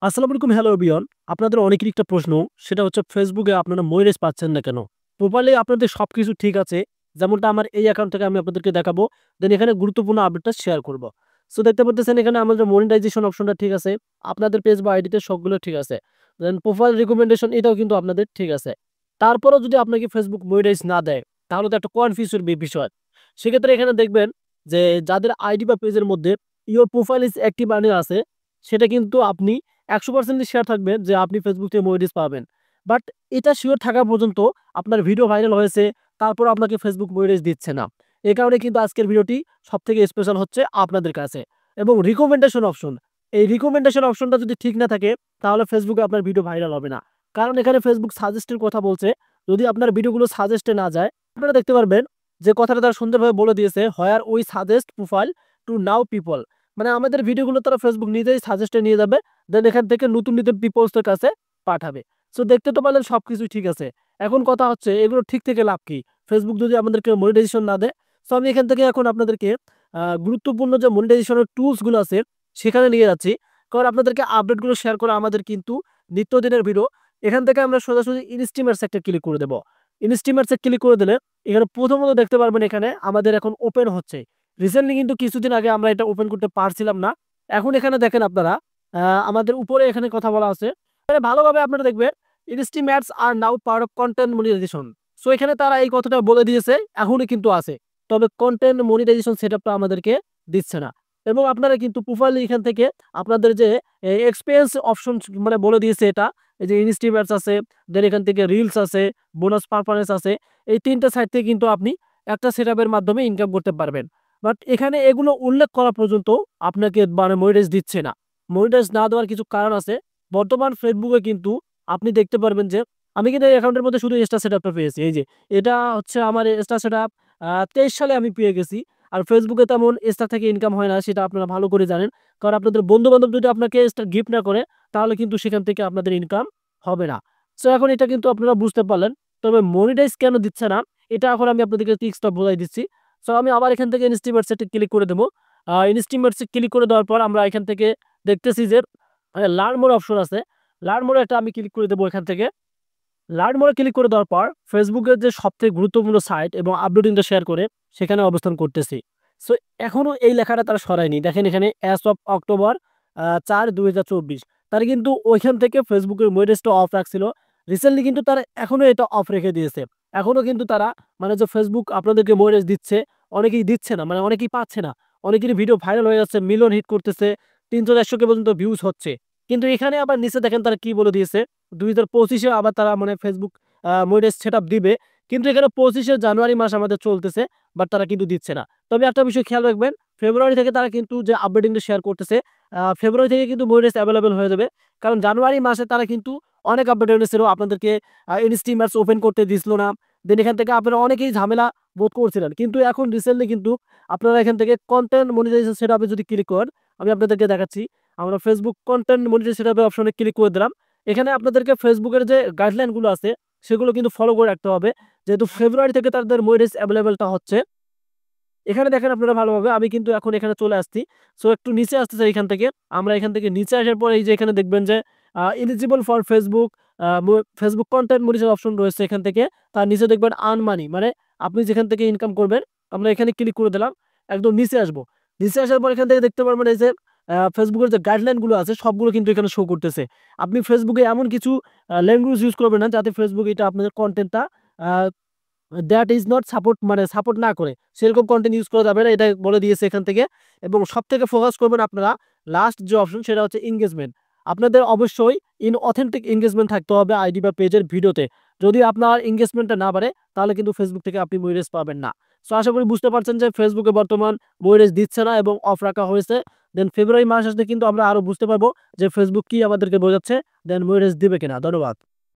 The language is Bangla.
আসসালামু আলাইকুম, হ্যালো এভরিওয়ান। আপনাদের অনেকেরই একটা প্রশ্ন, সেটা হচ্ছে ফেসবুকে আপনারা মনিটাইজ পাচ্ছেন না কেন? প্রোফাইলে আপনাদের সবকিছু ঠিক আছে। যেমনটা আমার এই অ্যাকাউন্ট থেকে আমি আপনাদেরকে দেখাবো। দেন এখানে গুরুত্বপূর্ণ আপডেটটা শেয়ার করব। সো দেখতে পারতেছেন এখানে আমাদের মনিটাইজেশন অপশনটা ঠিক আছে। আপনাদের পেজ বা আইডিতে সবগুলো ঠিক আছে। দেন প্রোফাইল রিকমেন্ডেশন এটাও কিন্তু আপনাদের ঠিক আছে। তারপরেও যদি আপনাকে ফেসবুক মনিটাইজ না দেয়, তাহলে তো একটা কনফিউজের বিষয়। সেক্ষেত্রে এখানে দেখবেন যে যাদের আইডি বা পেজের মধ্যে ইওর প্রোফাইল ইজ অ্যাক্টিভ আছে, সেটা কিন্তু আপনি ১০০% শিওর থাকবেন যে আপনি ফেসবুক থেকে মনিটাইজ পাবেন। বাট এটা শিওর থাকা পর্যন্ত আপনার ভিডিও ভাইরাল হয়েছে, তারপর আপনাকে ফেসবুক মনিটাইজ দিচ্ছে না। এ কারণে কিন্তু আজকের ভিডিওটি সবথেকে স্পেশাল হচ্ছে আপনাদের কাছে। এবং রিকমেন্ডেশন অপশন, এই রিকমেন্ডেশন অপশনটা যদি ঠিক না থাকে, তাহলে ফেসবুকে আপনার ভিডিও ভাইরাল হবে না। কারণ এখানে ফেসবুক সাজেস্টের কথা বলছে। যদি আপনার ভিডিওগুলো সাজেস্টে না যায়, আপনারা দেখতে পারবেন যে কথাটা তারা সুন্দরভাবে বলে দিয়েছে, where we suggest profile to now people. মানে আমাদের ভিডিওগুলো তারা ফেসবুক নিজেই সাজেস্টে নিয়ে যাবে। দেন এখান থেকে নতুন পিপলসদের কাছে পাঠাবে। সো দেখতে তো পারলেন সবকিছুই ঠিক আছে। এখন কথা হচ্ছে এগুলো ঠিক থেকে লাভ কি? ফেসবুক যদি আমাদেরকে মনিটাইজেশন না দেয়। সো আমি এখান থেকে এখন আপনাদেরকে গুরুত্বপূর্ণ যে মনিটাইজেশনের টুলস গুলো আছে সেখানে নিয়ে যাচ্ছি। কারণ আপনাদেরকে আপডেট গুলো শেয়ার করা আমাদের কিন্তু নিত্যদিনের ভিডিও। এখান থেকে আমরা সোজাসুজি ইনস্টিমার্স একটা ক্লিক করে দেব। ইনস্টিমার্স এ ক্লিক করে দিলে এখানে প্রথমত দেখতে পারবেন এখানে আমাদের এখন ওপেন হচ্ছে। রিসেন্টলি কিন্তু কিছুদিন আগে আমরা এটা ওপেন করতে পারছিলাম না। এখন এখানে দেখেন আপনারা আমাদের উপরে এখানে কথা বলা আছে। এখানে ভালোভাবে আপনারা দেখবেন instream ads are now part of content monetisation. So এখানে তারা এই কথাটা বলে দিয়েছে, এখনই কিন্তু আছে। তবে কন্টেন্ট মনিটাইজেশন সেটআপটা আমাদেরকে দিচ্ছে না। এবং আপনারা কিন্তু প্রোফাইল এখান থেকে আপনাদের যে এক্সপেরিয়েন্স অপশন মানে বলে দিয়েছে এটা। এই যে ইনস্টিম অ্যাডস আছে, দেন এখান থেকে রিলস আছে, বোনাস পারফরম্যান্স আছে। এই ৩ টা সাইট থেকে কিন্তু আপনি একটা সেটআপের মাধ্যমে ইনকাম করতে পারবেন। বাট এখানে এগুলো উল্লেখ করা পর্যন্ত আপনাকে মানে মনিটাইজ দিচ্ছে না। মনিটাইজ না দেওয়ার কিছু কারণ আছে। বর্তমান ফেসবুকে কিন্তু আপনি দেখতে পারবেন যে আমি কিন্তু এই অ্যাকাউন্টের মধ্যে শুধু এক্সট্রা সেটআপটা পেয়েছি। এই যে এটা হচ্ছে আমার এক্সট্রা সেটআপ ২৩ সালে আমি পেয়ে গেছি। আর ফেসবুকে তেমন এক্সট্রা থেকে ইনকাম হয় না, সেটা আপনারা ভালো করে জানেন। কারণ আপনাদের বন্ধু-বান্ধব যদি আপনাকে এক্সট্রা গিফট না করে, তাহলে কিন্তু সেখান থেকে আপনাদের ইনকাম হবে না। সো এখন এটা কিন্তু আপনারা বুঝতে পারলেন। তবে মনিটাইজ কেন দিচ্ছে না, এটা এখন আমি আপনাদেরকে ট্রিক্সটা বলে দিচ্ছি। সো আমি আবার এখান থেকে ইনস্টিমার্টস এ ক্লিক করে দেব। ইনস্টিমার্টস এ ক্লিক করে দেওয়ার পর আমরা এখান থেকে দেখতেছি যে লার্ন মোর অপশন আছে। লার্ন মোরে একটা আমি ক্লিক করে দেব এখান থেকে। লার্ন মোরে ক্লিক করে দেওয়ার পর ফেসবুকের যে সবথেকে গুরুত্বপূর্ণ সাইট এবং আপডেটিংটা শেয়ার করে সেখানে অবস্থান করতেছি। সো এখনো এই লেখাটা তারা সরায়নি। দেখেন এখানে অ্যাজ অফ অক্টোবর ৪, ২০২৪ তারা কিন্তু ওইখান থেকে ফেসবুকের মনিটাইজটা অফ রাখছিল। রিসেন্টলি কিন্তু তারা এখনো এটা অফ রেখে দিয়েছে। এখনো কিন্তু তারা মানে যে ফেসবুক আপনাদেরকে মনিটাইজ দিচ্ছে, অনেকেই দিচ্ছে না। মানে অনেকেই পাচ্ছে না। অনেকেরই ভিডিও ভাইরাল হয়ে যাচ্ছে, মিলিয়ন হিট করতেছে, ৩০০-৪০০ কে পর্যন্ত ভিউজ হচ্ছে। কিন্তু এখানে আবার নিচে দেখেন তারা কি বলে দিয়েছে, ২০২৫ এ আবার তারা মানে ফেসবুক মনিটাইজ সেটআপ দিবে। কিন্তু এখানে ২৫ এর জানুয়ারি মাস আমাদের চলতেছে, বাট তারা কিন্তু দিচ্ছে না। তবে একটা বিষয় খেয়াল রাখবেন, ফেব্রুয়ারি থেকে তারা কিন্তু যে আপডেটিংটা শেয়ার করতেছে, ফেব্রুয়ারি থেকে কিন্তু মনিটাইজ এভেইলেবল হয়ে যাবে। কারণ জানুয়ারি মাসে তারা কিন্তু অনেক আপডেট এনেছিল, আপনাদেরকে ইনস্টিমার্টস ওপেন করতে দিছিল না। দেন এখান থেকে আপনারা অনেকেই ঝামেলা বোধ করছিলেন। কিন্তু এখন রিসেন্টলি কিন্তু আপনারা এখান থেকে কনটেন্ট মনিটাইজেশন সেটআপে যদি ক্লিক করেন, আমি আপনাদেরকে দেখাচ্ছি। আমরা ফেসবুক কনটেন্ট মনিটাইজেশন সেটআপের অপশনে ক্লিক করে দিলাম। এখানে আপনাদেরকে ফেসবুকের যে গাইডলাইন গুলো আছে সেগুলো কিন্তু ফলো করে রাখতে হবে। যেহেতু ফেব্রুয়ারি থেকে তাদের মনিটাইজ এভেইলেবলটা হচ্ছে। এখানে দেখেন আপনারা ভালোভাবে, আমি কিন্তু এখন এখানে চলে আসছি। সো একটু নিচে আসতে চাই এখান থেকে। আমরা এখান থেকে নিচে আসার পরে এই যে এখানে দেখবেন যে eligible for Facebook Facebook content monetisation option রয়েছে এখান থেকে। তার নিচে দেখবেন আর্ন মানি, মানে আপনি যেখান থেকে ইনকাম করবেন। আমরা এখানে ক্লিক করে দিলাম। একদম নিচে আসবো। নিচে আসার পর এখান থেকে দেখতে পারবেন এই যে ফেসবুকের যে গাইডলাইন গুলো আছে সবগুলো কিন্তু এখানে শো করতেছে। আপনি ফেসবুকে এমন কিছু ল্যাঙ্গুয়েজ ইউজ করবেন না যাতে ফেসবুক এটা আপনাদের কনটেন্টটা আ দ্যাট ইজ নট সাপোর্ট মানে সাপোর্ট না করে সেরকম কনটেন্ট ইউজ করা যাবে না, এটা বলে দিয়েছে এখান থেকে। এবং সবথেকে ফোকাস করবেন আপনারা লাস্ট যে অপশন, সেটা হচ্ছে এনগেজমেন্ট। আপনাদের অবশ্যই অথেন্টিক এনগেজমেন্ট থাকতে হবে আইডি বা পেজের ভিডিওতে। যদি আপনার এনগেজমেন্টটা না বাড়ে, তাহলে কিন্তু ফেসবুক থেকে আপনি মনিটাইজ পাবেন না। সো আশা করি বুঝতে পারছেন যে ফেসবুকে বর্তমান মনিটাইজ দিচ্ছে না এবং অফ রাখা হয়েছে। দেন ফেব্রুয়ারি মাস আসলে কিন্তু আমরা আরো বুঝতে পারবো যে ফেসবুক কি আমাদেরকে বোঝাচ্ছে, দেন মনিটাইজ দিবে কিনা। ধন্যবাদ।